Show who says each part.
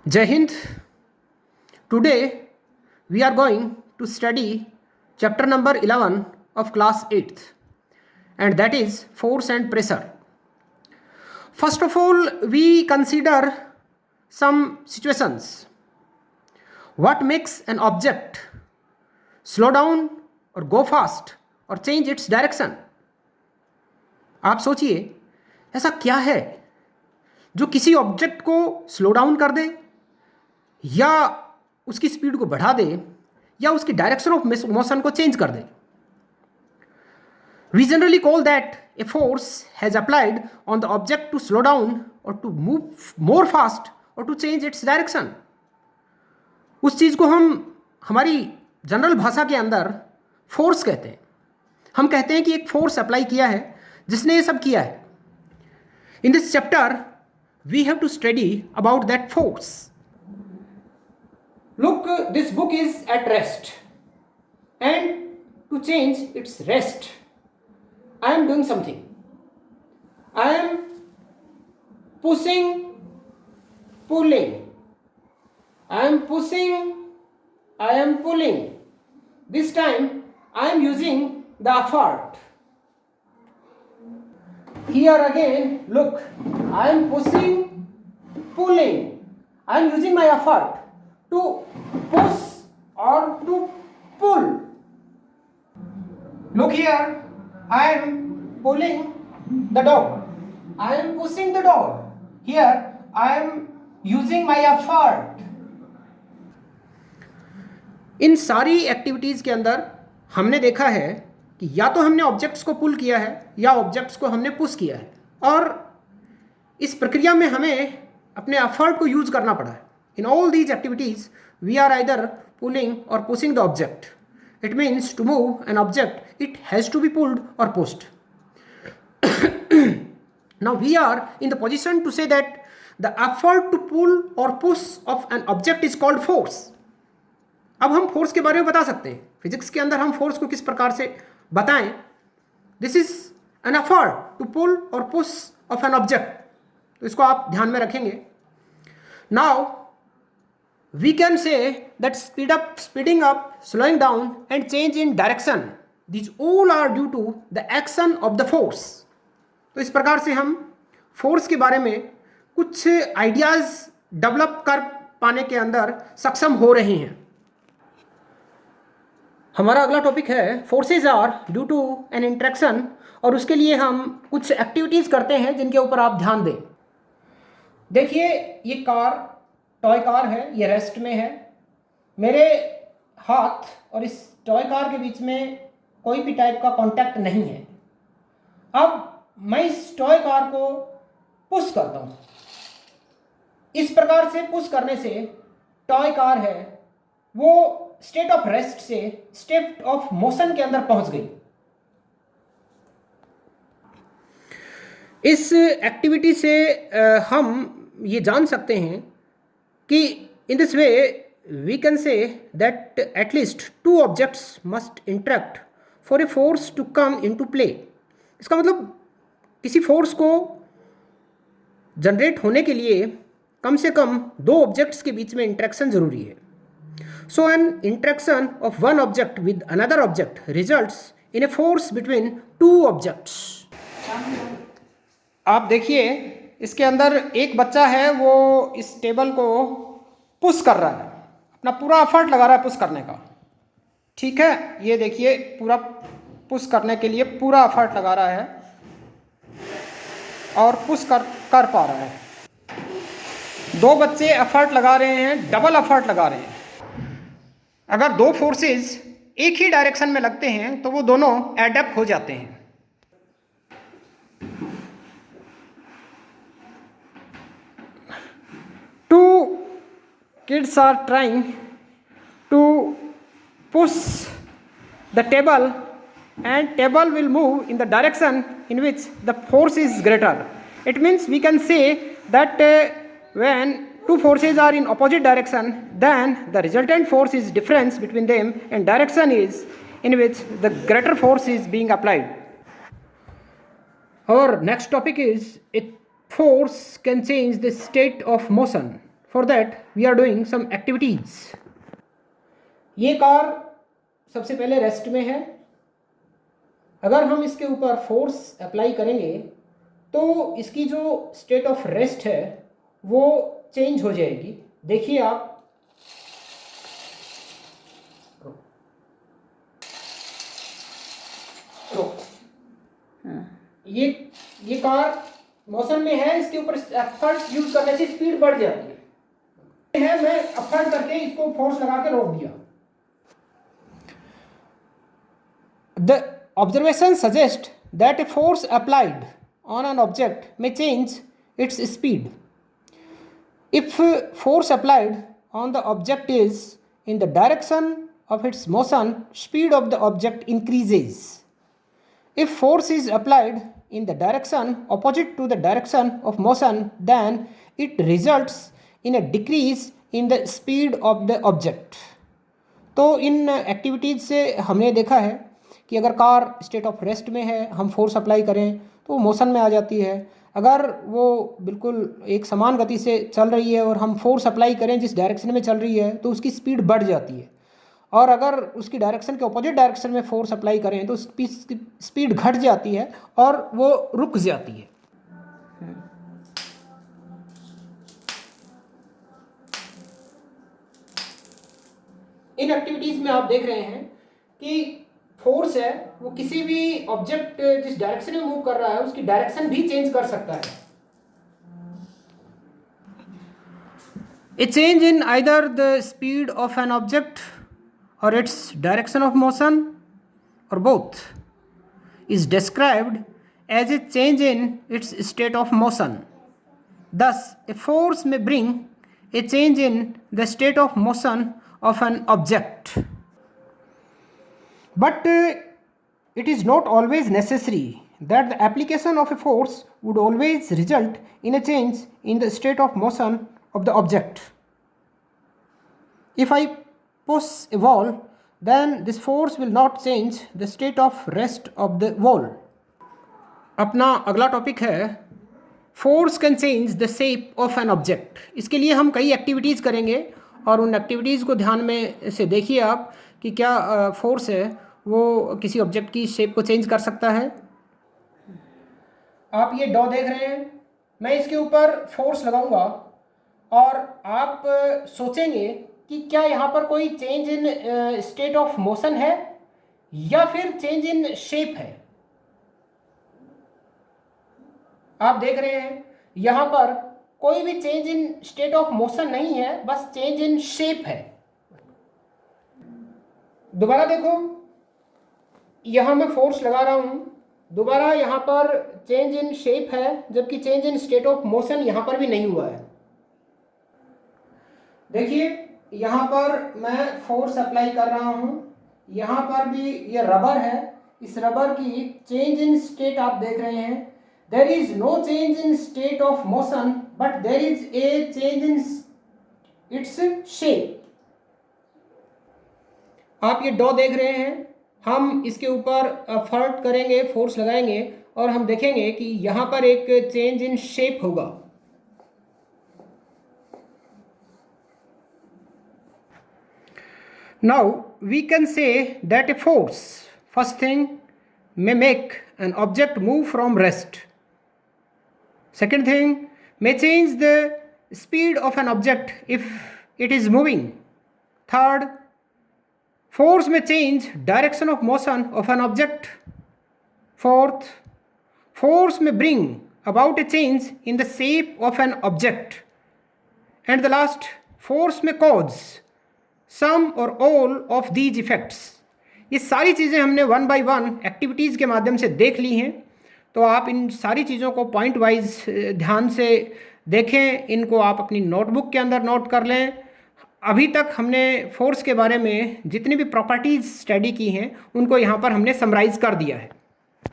Speaker 1: Jai Hind. Today we are going to study chapter number 11 of class 8th, and that is force and pressure. First of all, we consider some situations. What makes an object slow down or go fast or change its direction? आप सोचिए ऐसा क्या है जो किसी object को slow down कर दे या उसकी स्पीड को बढ़ा दे या उसकी डायरेक्शन ऑफ मोशन को चेंज कर दे. We generally call that a force has applied on the object to slow down or to move more fast or to change its direction. उस चीज़ को हम हमारी जनरल भाषा के अंदर फोर्स कहते हैं. हम कहते हैं कि एक फोर्स अप्लाई किया है जिसने ये सब किया है. In this chapter, we have to study about that force. Look, this book is at rest, and to change its rest, I am doing something. I am pushing, pulling. I am pushing, I am pulling. This time I am using the effort. Here again, look, I am pushing, pulling. I am using my effort to push or to pull. Look here, I am pulling the door. I am pushing the door. Here, I am using my effort. इन सारी activities के अंदर हमने देखा है कि या तो हमने ऑब्जेक्ट्स को पुल किया है या ऑब्जेक्ट्स को हमने पुश किया है, और इस प्रक्रिया में हमें अपने एफर्ट को यूज करना पड़ा है. In all these activities we are either pulling और pushing the object. It means to move an object it has to be pulled और pushed. Now we are in the position to say that the effort to pull और push of an object is called force. अब हम force के बारे में बता सकते हैं. फिजिक्स के अंदर हम फोर्स को किस प्रकार से बताएं. This is an effort to pull और पुश ऑफ एन ऑब्जेक्ट. तो इसको आप ध्यान में रखेंगे. Now we can say that speeding up, slowing down and change in direction, these all are due to the action of the force. तो इस प्रकार से हम फोर्स के बारे में कुछ आइडियाज डेवलप कर पाने के अंदर सक्षम हो रहे हैं. हमारा अगला टॉपिक है forces are due to an interaction, और उसके लिए हम कुछ एक्टिविटीज़ करते हैं जिनके ऊपर आप ध्यान दें. देखिए, ये कार टॉय कार है, ये रेस्ट में है. मेरे हाथ और इस टॉय कार के बीच में कोई भी टाइप का कांटेक्ट नहीं है. अब मैं इस टॉय कार को पुश करता हूँ. इस प्रकार से पुश करने से टॉय कार है वो स्टेट ऑफ रेस्ट से स्टेट ऑफ मोशन के अंदर पहुंच गई. इस एक्टिविटी से हम ये जान सकते हैं कि in this way we can say that at least two objects must interact for a force to come into play. इसका मतलब किसी फोर्स को जनरेट होने के लिए कम से कम दो ऑब्जेक्ट्स के बीच में इंटरेक्शन जरूरी है. So an interaction of one object with another object results in a force between two objects. आप देखिए, इसके अंदर एक बच्चा है, वो इस टेबल को पुश कर रहा है, अपना पूरा एफर्ट लगा रहा है पुश करने का. ठीक है, ये देखिए पूरा पुश करने के लिए पूरा एफर्ट लगा रहा है और पुश कर पा रहा है. दो बच्चे एफर्ट लगा रहे हैं, डबल एफर्ट लगा रहे हैं. अगर दो फोर्सेस एक ही डायरेक्शन में लगते हैं तो वो दोनों एडप्ट हो जाते हैं. Two kids are trying to push the table and table will move in the direction in which the force is greater. It means we can say that when two forces are in opposite direction, then the resultant force is difference between them and direction is in which the greater force is being applied. Our next topic is a force can change the state of motion. For that we are doing some activities. ये car सबसे पहले rest में है. अगर हम इसके ऊपर force apply करेंगे तो इसकी जो स्टेट ऑफ रेस्ट है वो चेंज हो जाएगी. देखिए आप, ये कार मोशन में है, इसके ऊपर एफर्ट यूज करने से स्पीड बढ़ जाती है. मैं एफर्ट करके इसको फोर्स लगा के रोक दिया. The observation suggests that a force applied on an object may change its speed. If force applied on the object is in the direction of its motion, speed of the object increases. If force is applied in the direction opposite to the direction of motion, then it results in a decrease in the speed of the object. तो इन activities से हमने देखा है कि अगर car state of rest में है, हम फोर्स अप्लाई करें तो वो मोशन में आ जाती है. अगर वो बिल्कुल एक समान गति से चल रही है और हम फोर्स अप्लाई करें जिस डायरेक्शन में चल रही है तो उसकी स्पीड बढ़ जाती है. और अगर उसकी डायरेक्शन के अपोजिट डायरेक्शन में फोर्स अप्लाई करें तो उसकी स्पीड घट जाती है और वो रुक जाती है. इन एक्टिविटीज़ में आप देख रहे हैं कि फोर्स है वो किसी भी ऑब्जेक्ट जिस डायरेक्शन में मूव कर रहा है उसकी डायरेक्शन भी चेंज कर सकता है. ए change in either the speed of an object or its direction of motion or both is described as a change in its state of motion. Thus, a force may bring a change in the state of motion of an object. But it is not always necessary that the application of a force would always result in a change in the state of motion of the object. If I push a wall, then this force will not change the state of rest of the wall. अपना अगला topic है force can change the shape of an object. इसके लिए हम कई activities करेंगे और उन एक्टिविटीज़ को ध्यान में से देखिए आप कि क्या फोर्स है वो किसी ऑब्जेक्ट की शेप को चेंज कर सकता है. आप ये डॉ देख रहे हैं, मैं इसके ऊपर फोर्स लगाऊंगा और आप सोचेंगे कि क्या यहाँ पर कोई change in state of motion है या फिर चेंज इन शेप है. आप देख रहे हैं यहाँ पर कोई भी change in state of motion नहीं है, बस चेंज इन शेप है. दोबारा देखो, यहाँ मैं फोर्स लगा रहा हूँ, दोबारा यहाँ पर चेंज इन शेप है जबकि change in state of motion यहाँ पर भी नहीं हुआ है. देखिए यहाँ पर मैं फोर्स अप्लाई कर रहा हूँ, यहाँ पर भी ये रबर है, इस रबर की चेंज इन स्टेट आप देख रहे हैं. There is no change in state of motion but there is a change in its shape. आप ये डॉ देख रहे हैं, हम इसके ऊपर एफर्ट करेंगे, फोर्स लगाएंगे और हम देखेंगे कि यहाँ पर एक चेंज इन शेप होगा. Now we can say that a force, first thing, may make an object move from rest. Second thing, may change the speed of an object if it is moving. Third, force may change direction of motion of an object. Fourth, force may bring about a change in the shape of an object. And the last, force may cause सम और all of these effects. ये सारी चीज़ें हमने one by one activities के माध्यम से देख ली हैं. तो आप इन सारी चीज़ों को पॉइंट वाइज ध्यान से देखें, इनको आप अपनी नोटबुक के अंदर नोट कर लें. अभी तक हमने फोर्स के बारे में जितनी भी प्रॉपर्टीज़ स्टडी की हैं उनको यहाँ पर हमने समराइज़ कर दिया है.